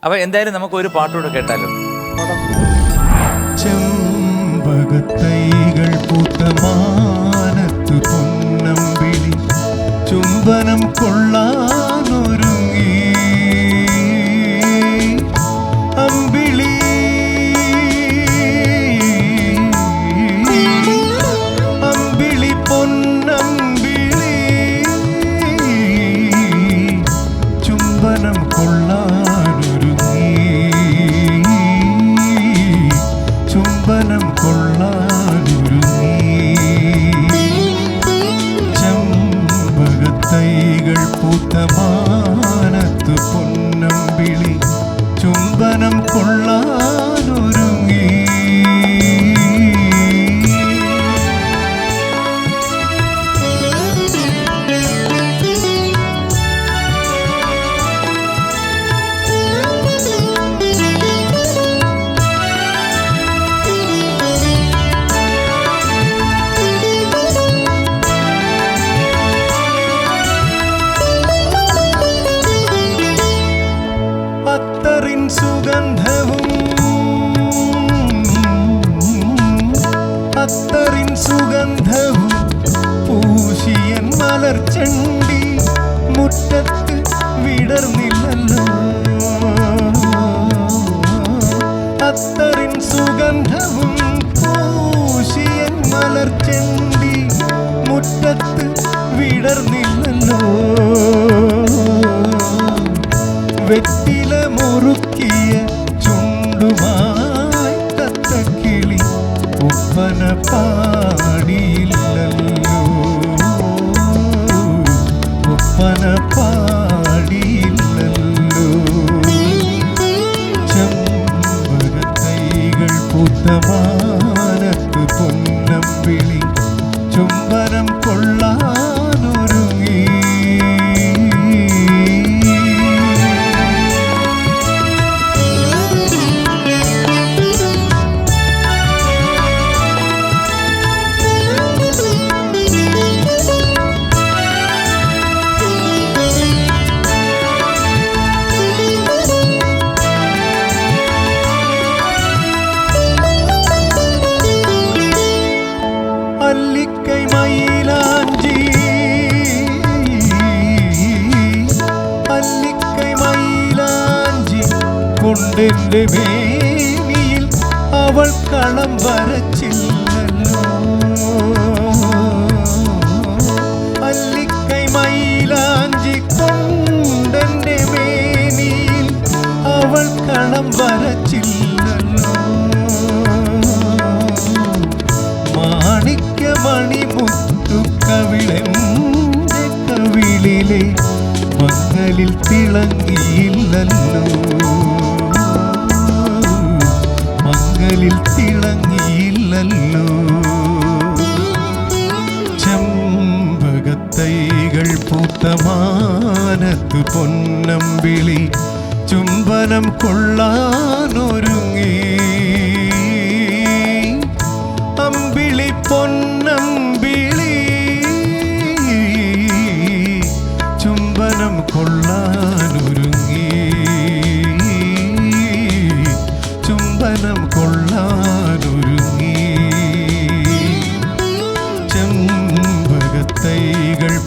അപ്പൊ എന്തായാലും നമുക്ക് ഒരു പാട്ടുകൂടെ കേട്ടാലോ. ചെമ്പകത്തൈകൾ പൂത്ത മാനത്തു പൊന്നമ്പിളി ചുംബനം കൊള്ളാനൊരുങ്ങി അമ്പിളി അമ്പിളി പൊന്നമ്പിളി ചുംബനം കൊള്ളാനൊരുങ്ങി ചുംബനം കൊള്ളാനൊരുങ്ങി ചെമ്പകത്തൈകൾ പൂത്ത മാനത്തു പൊന്നമ്പിളി ചുംബനം കൊള്ളാനൊരുങ്ങി അത്തറിൻ സുഗന്ധവും അത്തറിൻ സുഗന്ധവും പൂശിയൻ മലർച്ചെണ്ടി മുറ്റത്ത് വിടർന്നില്ലല്ലോ അത്തറിൻ സുഗന്ധവും പൂശിയൻ മലർച്ചെണ്ടി മുറ്റത്ത് വിടർന്നില്ലല്ലോ വെറ്റില മുറുക്കിയ ചുണ്ടുമായി തത്തക്കിളി ഒപ്പന പാടിയില്ലല്ലോ ഒപ്പന പാടിയില്ലല്ലോ ചെമ്പകത്തൈകൾ പൂത്ത മാനത്ത് പൊന്നമ്പിളി ചുംബനം കൊള്ളാനൊരുങ്ങി അല്ലിക്കൈ മയിലാഞ്ചി അല്ലിക്കൈ മയിലാഞ്ചി കൊണ്ടെന്റെ മേനിയിൽ അവൾ കളം വരച്ചില്ലല്ലോ അല്ലിക്കൈ മയിലാഞ്ചി കൊണ്ടെന്റെ മേനിയിൽ അവൾ കളം വരച്ചില്ലല്ലോ മാണിക്യ മണിമുത്തു കവിളെന്റെ കവിളിലെ മങ്ങലിൽ തിളങ്ങിയില്ലല്ലോ മങ്ങലിൽ തിളങ്ങിയില്ലല്ലോ ചെമ്പകത്തൈകൾ പൂത്ത മാനത്തു പൊന്നമ്പിളി ചുംബനം കൊള്ളാനൊരുങ്ങി അമ്പിളി പൊന്നമ്പിളി ചുംബനം കൊള്ളാനൊരുങ്ങി ചുംബനം കൊള്ളാനൊരുങ്ങി ചെമ്പകത്തൈകൾ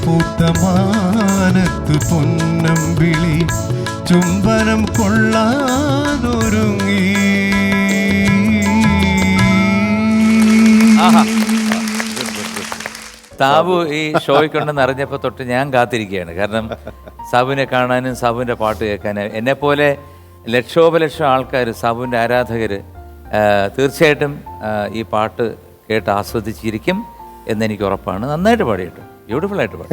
പൂത്ത മാനത്ത് പൊന്നമ്പിളി ചുംബനം കൊള്ളാനൊരുങ്ങി. സാബു ഈ ഷോയ്ക്കുണ്ടെന്ന് അറിഞ്ഞപ്പോൾ തൊട്ട് ഞാൻ കാത്തിരിക്കുകയാണ്. കാരണം സാബുവിനെ കാണാനും സാബുവിൻ്റെ പാട്ട് കേൾക്കാനും എന്നെപ്പോലെ ലക്ഷോപലക്ഷം ആൾക്കാർ സാബുവിൻ്റെ ആരാധകർ തീർച്ചയായിട്ടും ഈ പാട്ട് കേട്ട് ആസ്വദിച്ചിരിക്കും എന്നെനിക്ക് ഉറപ്പാണ്. നന്നായിട്ട് പാടിയിട്ടു, ബ്യൂട്ടിഫുൾ ആയിട്ട് പാടി.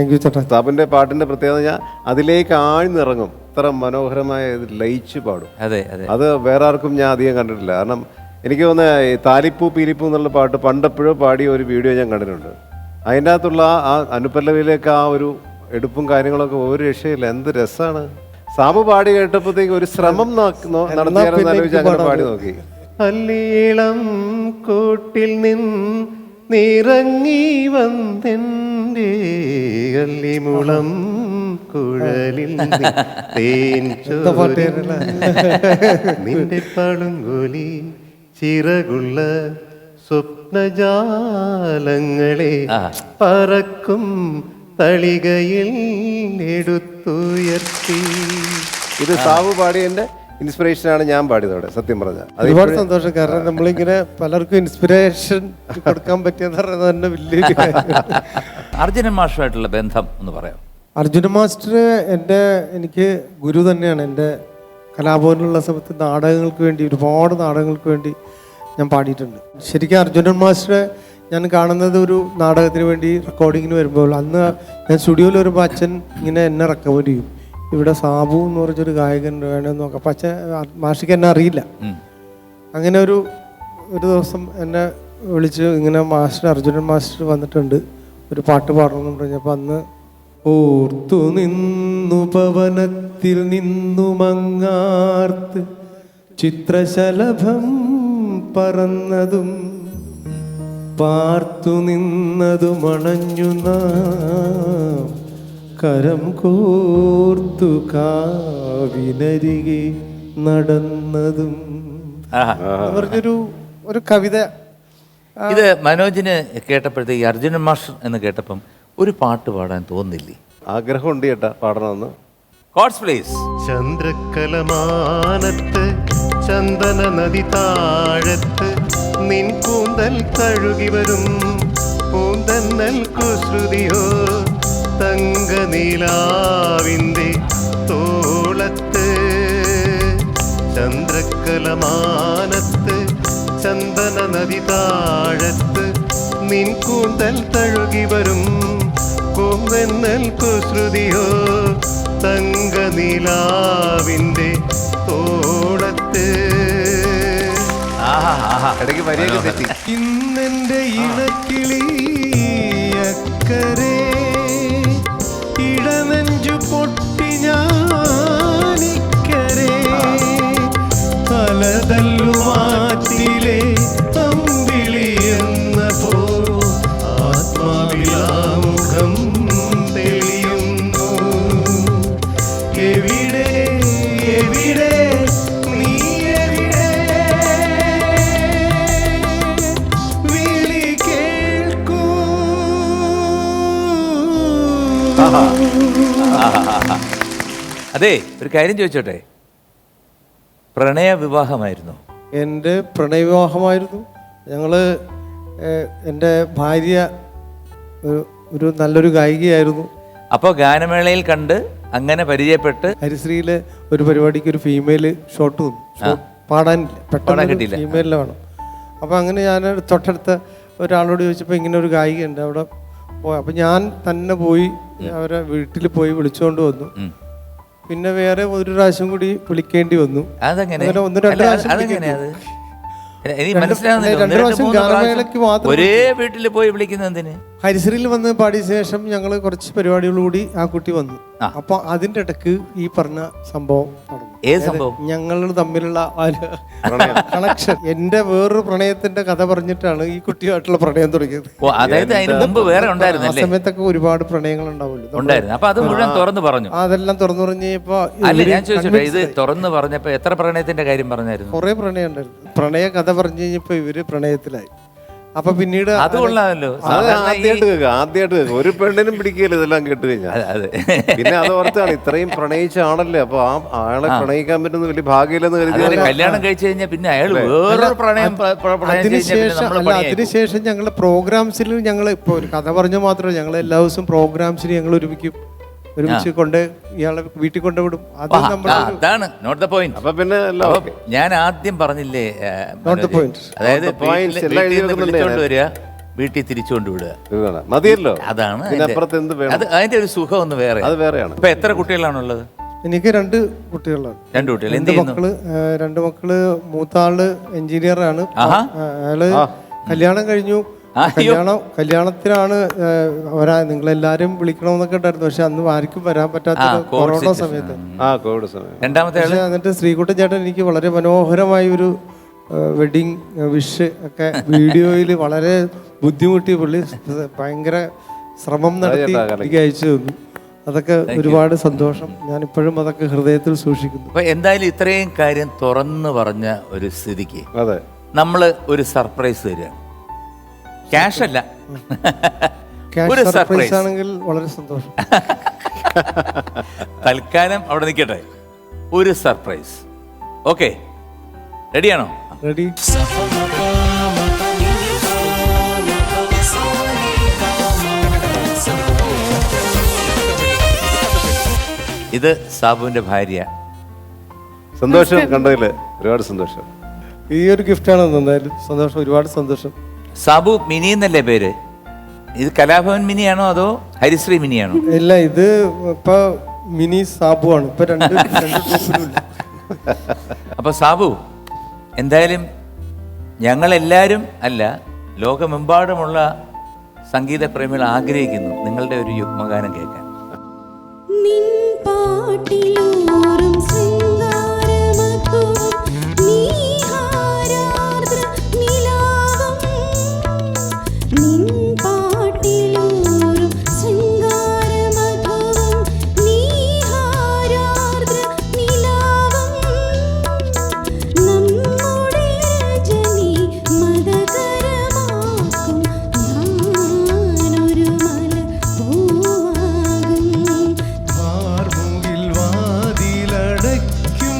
സാബുവിൻ്റെ പാട്ടിൻ്റെ പ്രത്യേകത ഞാൻ അതിലേക്ക് ആഴ്ന്നിറങ്ങും, ഇത്ര മനോഹരമായ ലയിച്ച് പാടും. അതെ അതെ, അത് വേറെ ആർക്കും ഞാൻ അധികം കണ്ടിട്ടില്ല. കാരണം എനിക്ക് തോന്നുന്നത് താലിപ്പൂ പീലിപ്പൂ എന്നുള്ള പാട്ട് പണ്ടെപ്പോഴും പാടിയ ഒരു വീഡിയോ ഞാൻ കണ്ടിട്ടുണ്ട്. അതിൻ്റെ അകത്തുള്ള ആ അനുപല്ലവിയിലേക്ക് ആ ഒരു എടുപ്പും കാര്യങ്ങളൊക്കെ ഒരു രക്ഷയില്ല. എന്ത് രസമാണ്. സാബു പാടി കേട്ടപ്പോഴത്തേക്ക് ഒരു ശ്രമം നടത്തിയാലോചിച്ച് അങ്ങനെ പാടി നോക്കി. അല്ലീളം കൂട്ടിൽ നിറങ്ങി വന്നെൻ്റെ അല്ലിമുളം കുഴലിൽ തേൻ നിന്റെ പളുങ്കുലി ചിറകുള്ള സ്വപ്നജാലങ്ങളെ പറക്കും തളികയിൽ എടുത്തുയർത്തി. ഇത് സാവു പാടിയതിന്റെ ഇൻസ്പിറേഷനാണ് ഞാൻ പാടിയതോടെ. സത്യം പറഞ്ഞ ഒരുപാട് സന്തോഷം. കാരണം നമ്മളിങ്ങനെ പലർക്കും ഇൻസ്പിറേഷൻ കൊടുക്കാൻ പറ്റിയെന്ന് പറയുന്നത് തന്നെ വലിയൊരു കാര്യം. അർജുനൻ മാഷുമായിട്ടുള്ള ബന്ധം എന്ന് പറയാം. അർജുന മാസ്റ്റർ എനിക്ക് ഗുരു തന്നെയാണ്. എൻ്റെ കലാഭവനിലുള്ള സമയത്ത് നാടകങ്ങൾക്ക് വേണ്ടി ഒരുപാട് നാടകങ്ങൾക്ക് വേണ്ടി ഞാൻ പാടിയിട്ടുണ്ട്. ശരിക്കും അർജുനൻ മാസ്റ്ററെ ഞാൻ കാണുന്നത് ഒരു നാടകത്തിന് വേണ്ടി റെക്കോർഡിങ്ങിന് വരുമ്പോൾ, അന്ന് ഞാൻ സ്റ്റുഡിയോയിൽ വരുമ്പോൾ അച്ഛൻ ഇങ്ങനെ എന്നെ റെക്കമെൻഡ് ചെയ്യും. ഇവിടെ സാബു എന്ന് പറഞ്ഞൊരു ഗായകൻ വേണമെന്ന് നോക്കാം. അപ്പം അച്ഛൻ മാഷിക്ക് എന്നെ അറിയില്ല. അങ്ങനെ ഒരു ദിവസം എന്നെ വിളിച്ച് ഇങ്ങനെ അർജുനൻ മാസ്റ്റർ വന്നിട്ടുണ്ട്, ഒരു പാട്ട് പാടണമെന്ന് പറഞ്ഞപ്പോൾ അന്ന് ഓർത്തു നിന്നു പവനത്തിൽ നിന്നു മങ്ങാർത്ത് ചിത്രശലഭം പറന്നതും പാർത്തു നിന്നതും അണഞ്ഞു നാം കരം കോർത്തു കാവിനരികെ നടന്നതും പറഞ്ഞൊരു കവിത. ഇത് മനോജിന് കേട്ടപ്പോഴത്തേക്ക് അർജുനൻ മാസ്റ്റർ എന്ന് കേട്ടപ്പം ഒരു പാട്ട് പാടാൻ തോന്നില്ലേ? ആഗ്രഹമുണ്ട് ചേട്ടാ പാടണമെന്ന്. Codes please. ചന്ദ്രക്കലമാനത്ത് ചന്ദന നദി താഴത്ത് നിൻ കൂന്തൽ തഴുകി വരും പൂന്തന്നൽ കുശ്രുതിയോ തങ്കനീലാവിൻ്റെ തോളത്ത്. ചന്ദ്രക്കലമാനത്ത് ചന്ദന നദി താഴത്ത് നിൻ കൂന്തൽ തഴുകി വരും പൂന്തന്നൽ കുശ്രുതിയോ തങ്കനീലാവിൻ്റെ തോളത്ത്. ഇടയ്ക്ക് വരിയൊക്കെ തെറ്റി. ഇന്നെൻ്റെ ഇണക്കിളി അക്കരെ ഇടനെഞ്ചു പൊട്ടി ഞാനിക്കരെ തലതല്ലുമാറ്റിലെ തമ്പിളി എന്ന പോ ആത്മാവിലാമുഖം തെളിയുന്നു. എവിടെ എവിടെ നീ എവിടെ വിളി കേൾക്കൂ. അതെ, ഒരു കാര്യം ചോദിച്ചോട്ടെ, പ്രണയ വിവാഹമായിരുന്നു? എൻ്റെ പ്രണയവിവാഹമായിരുന്നു. എൻ്റെ ഭാര്യ ഒരു നല്ലൊരു ഗായികയായിരുന്നു. അപ്പോൾ ഗാനമേളയിൽ കണ്ട് അങ്ങനെ പരിചയപ്പെട്ട് ഹരിശ്രീയിലെ ഒരു പരിപാടിക്ക് ഒരു ഫീമെയിൽ ഷോട്ട് വന്നു. പാടാനില്ല, പെട്ടെന്ന് ഫീമെയിലിനെ വേണം. അപ്പോൾ അങ്ങനെ ഞാൻ തൊട്ടടുത്ത ഒരാളോട് ചോദിച്ചപ്പോൾ ഇങ്ങനെ ഒരു ഗായിക ഉണ്ട് അവിടെ പോയി. അപ്പം ഞാൻ തന്നെ പോയി അവരെ വീട്ടിൽ പോയി വിളിച്ചുകൊണ്ട് വന്നു. പിന്നെ വേറെ ഒരു പ്രാവശ്യം കൂടി വിളിക്കേണ്ടി വന്നു. അതെങ്ങനെ? അങ്ങനെ ഒന്ന് രണ്ട് പ്രാവശ്യം ഒരേ വീട്ടിൽ പോയി വിളിക്കുന്നതിന് ഹരിശ്രീയിൽ വന്ന് പാടിയ ശേഷം ഞങ്ങൾ കുറച്ച് പരിപാടികളോടുകൂടി ആ കുട്ടി വന്നു. അപ്പൊ അതിന്റെ ഇടക്ക് ഈ പറഞ്ഞ സംഭവം നടന്നു. ഏത് സംഭവം? ഞങ്ങൾ തമ്മിലുള്ള കണക്ഷൻ. എന്റെ വേറൊരു പ്രണയത്തിന്റെ കഥ പറഞ്ഞിട്ടാണ് ഈ കുട്ടിയുമായിട്ടുള്ള പ്രണയം തുടങ്ങിയത്. അതായത് അതിന് മുമ്പ് വേറെ ഉണ്ടായിരുന്നു. ആ സമയത്തൊക്കെ ഒരുപാട് പ്രണയങ്ങൾ ഉണ്ടാവുമല്ലോ. അപ്പൊ അത് മുഴുവൻ തുറന്നു പറഞ്ഞു. അതെല്ലാം തുറന്നു പറഞ്ഞപ്പോ ഞാൻ ചോദിച്ചോട്ടെ, ഇത് തുറന്നു പറഞ്ഞപ്പോ എത്ര പ്രണയത്തിന്റെ കാര്യം പറഞ്ഞായിരുന്നു? കുറെ പ്രണയം ഉണ്ടായിരുന്നു. പ്രണയ കഥ പറഞ്ഞു കഴിഞ്ഞപ്പോ ഇവര് പ്രണയത്തിലായി. അപ്പൊ പിന്നീട് അത് കൊള്ളാമല്ലോ. ആദ്യമായിട്ട് ഒരു പെണ്ണിനും പിടിക്കുകയില്ല ഇതെല്ലാം കേട്ട് കഴിഞ്ഞാൽ. പിന്നെ അത് ഓർത്താണ് ഇത്രയും പ്രണയിച്ച ആണല്ലേ, അപ്പൊ ആ ആളെ പ്രണയിക്കാൻ പറ്റുന്ന വലിയ ഭാഗ്യമില്ലെന്ന് കരുതി കല്യാണം കഴിച്ചു കഴിഞ്ഞാൽ പിന്നെ അയാൾ വേറൊരു പ്രണയം. അതിനുശേഷം ഞങ്ങള് പ്രോഗ്രാംസിൽ ഞങ്ങൾ ഇപ്പൊ ഒരു കഥ പറഞ്ഞ മാത്രമല്ല, ഞങ്ങൾ എല്ലാ ദിവസവും പ്രോഗ്രാംസിൽ ഞങ്ങൾ ഒരുമിച്ച് കൊണ്ട് ഇയാളെ വീട്ടിൽ കൊണ്ടുവിടും. അതാണ് നോട്ട് ദ പോയിന്റ്. അപ്പൊ പിന്നെ ഞാൻ ആദ്യം പറഞ്ഞില്ലേ, അതായത് വരിക, വീട്ടിൽ തിരിച്ചു കൊണ്ടുവിടുക, മതിയല്ലോ. അതാണ് അതിന്റെ ഒരു സുഖം ഒന്ന് വേറെ. അത് വേറെയാണ്. ഇപ്പൊ എത്ര കുട്ടികളാണുള്ളത്? എനിക്ക് 2 കുട്ടികളാണ്. 2 കുട്ടികൾ. രണ്ട് മക്കള്. മൂത്താള് എഞ്ചിനീയറാണ്. അയാള് കല്യാണം കഴിഞ്ഞു. കല്യാണത്തിനാണ് നിങ്ങളെല്ലാരും വിളിക്കണമെന്നൊക്കെ ഉണ്ടായിരുന്നു. പക്ഷെ അന്ന് ആർക്കും വരാൻ പറ്റാത്ത കൊറോണ സമയത്ത്. എന്നിട്ട് ശ്രീകുട്ടൻ ചേട്ടൻ എനിക്ക് വളരെ മനോഹരമായ ഒരു വെഡിങ് വിഷ് ഒക്കെ വീഡിയോയിൽ വളരെ ബുദ്ധിമുട്ടി പുള്ളി ഭയങ്കര ശ്രമം നടത്തി എനിക്ക് അയച്ചു തന്നു. അതൊക്കെ ഒരുപാട് സന്തോഷം. ഞാനിപ്പോഴും അതൊക്കെ ഹൃദയത്തിൽ സൂക്ഷിക്കുന്നു. അപ്പൊ എന്തായാലും ഇത്രയും കാര്യം തുറന്നു പറഞ്ഞ ഒരു സ്ഥിതിക്ക് അതെ, നമ്മൾ ഒരു സർപ്രൈസ് തരികയാണ്. ക്യാഷ് അല്ല, ക്യാഷ് ഒരു സർപ്രൈസ് സർപ്രൈസ്. ആണെങ്കിൽ വളരെ സന്തോഷം. തൽക്കാലം അവിടെ നിൽക്കട്ടെ. ഒരു സർപ്രൈസ്. ഓക്കെ, റെഡിയാണോ? റെഡി? ഇത് സാബുവിന്റെ ഭാര്യ. സന്തോഷം കണ്ടതിൽ ഒരുപാട് സന്തോഷം. ഈ ഒരു ഗിഫ്റ്റാണ് എന്തായാലും സന്തോഷം, ഒരുപാട് സന്തോഷം. സാബു മിനി എന്നല്ലേ പേര്? ഇത് കലാഭവൻ മിനിയാണോ അതോ ഹരിശ്രീ മിനിയാണോ? ഇല്ല, ഇത് ഇപ്പൊ മിനി സാബു ആണ്. ഇപ്പൊ രണ്ട് ഗ്രൂപ്പിലും ഇല്ല. അപ്പൊ സാബു, എന്തായാലും ഞങ്ങളെല്ലാവരും അല്ല, ലോകമെമ്പാടുമുള്ള സംഗീത പ്രേമികൾ ആഗ്രഹിക്കുന്നു നിങ്ങളുടെ ഒരു യുഗ്മഗാനം കേൾക്കാൻ. നിൻ പാട്ടിലൂറും ശൃംഗാരമധുരം നീഹാരാർദ്ര നിലാവം. നിൻ പാട്ടിലൂറും ശൃംഗാരമധുരം നീഹാരാർദ്ര നിലാവം. നമ്മുടെ രജനി മദകരമാക്കും ഞാനൊരു മലപ്പൂവാകും. വാർമുകിൽ വാതിലടയ്ക്കും,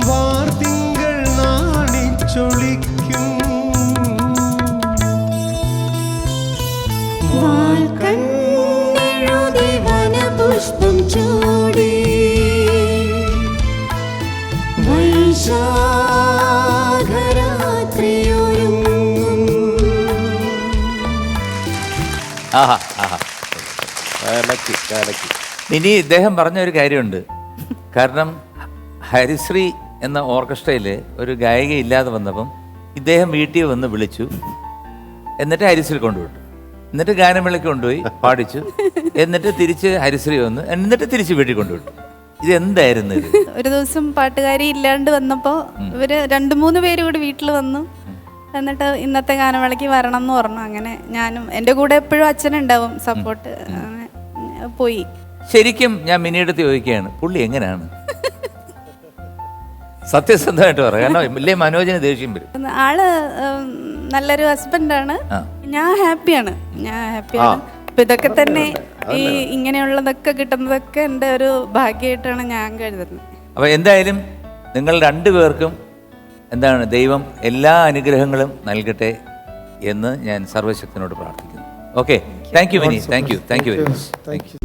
വാർതിങ്കൾ നാണിച്ചൊളിക്കും. വാൽക്കണ്ണെഴുതി വനപുഷ്പം ചൂടി വൈശാഖരാത്രിയൊരുങ്ങും. ആഹാ ആഹാ. കലക്കി, കലക്കി. ഇനി ഇദ്ദേഹം പറഞ്ഞ ഒരു കാര്യമുണ്ട്. കാരണം ഹരിശ്രീ എന്ന ഓർക്കസ്ട്രയിൽ ഒരു ഗായിക ഇല്ലാതെ വന്നപ്പം ഇദ്ദേഹം വീട്ടിൽ വന്ന് വിളിച്ചു. എന്നിട്ട് ഹരിശ്രീ കൊണ്ടുവിട്ടു. എന്നിട്ട് ഗാനമേളയ്ക്ക് കൊണ്ടുപോയി പാടിച്ചു. എന്നിട്ട് തിരിച്ച് ഹരിശ്രീ വന്ന് എന്നിട്ട് തിരിച്ച് വീട്ടിൽ കൊണ്ടുവിട്ടു. ഇത് എന്തായിരുന്നു ഇത്? ഒരു ദിവസം പാട്ടുകാരി ഇല്ലാണ്ട് വന്നപ്പോൾ ഇവര് 2-3 പേര് കൂടി വീട്ടിൽ വന്നു. എന്നിട്ട് ഇന്നത്തെ ഗാനമേളയ്ക്ക് വരണം എന്ന് പറഞ്ഞു. അങ്ങനെ ഞാനും എൻ്റെ കൂടെ എപ്പോഴും അച്ഛനുണ്ടാവും സപ്പോർട്ട്. പോയി. ശരിക്കും ഞാൻ മിനിയെടുത്ത് ചോദിക്കുകയാണ്, പുള്ളി എങ്ങനെയാണ്? സത്യസന്ധമായിട്ട് പറയാം. കാരണം വലിയ മനോജന് ദേഷ്യം വരും. ആള് നല്ലൊരു ഹസ്ബൻഡാണ്. ആ. ഞാൻ ഹാപ്പിയാണ്. അപ്പൊ ഇതൊക്കെ തന്നെ ഈ ഇങ്ങനെയുള്ളതൊക്കെ കിട്ടുന്നതൊക്കെ എൻ്റെ ഒരു ഭാഗ്യമായിട്ടാണ് ഞാൻ കരുതുന്നത്. അപ്പോൾ എന്തായാലും നിങ്ങൾ രണ്ടുപേർക്കും എന്താണ് ദൈവം എല്ലാ അനുഗ്രഹങ്ങളും നൽകട്ടെ എന്ന് ഞാൻ സർവശക്തനോട് പ്രാർത്ഥിക്കുന്നു. Okay, thank you mini. Thank you very much. Thank you.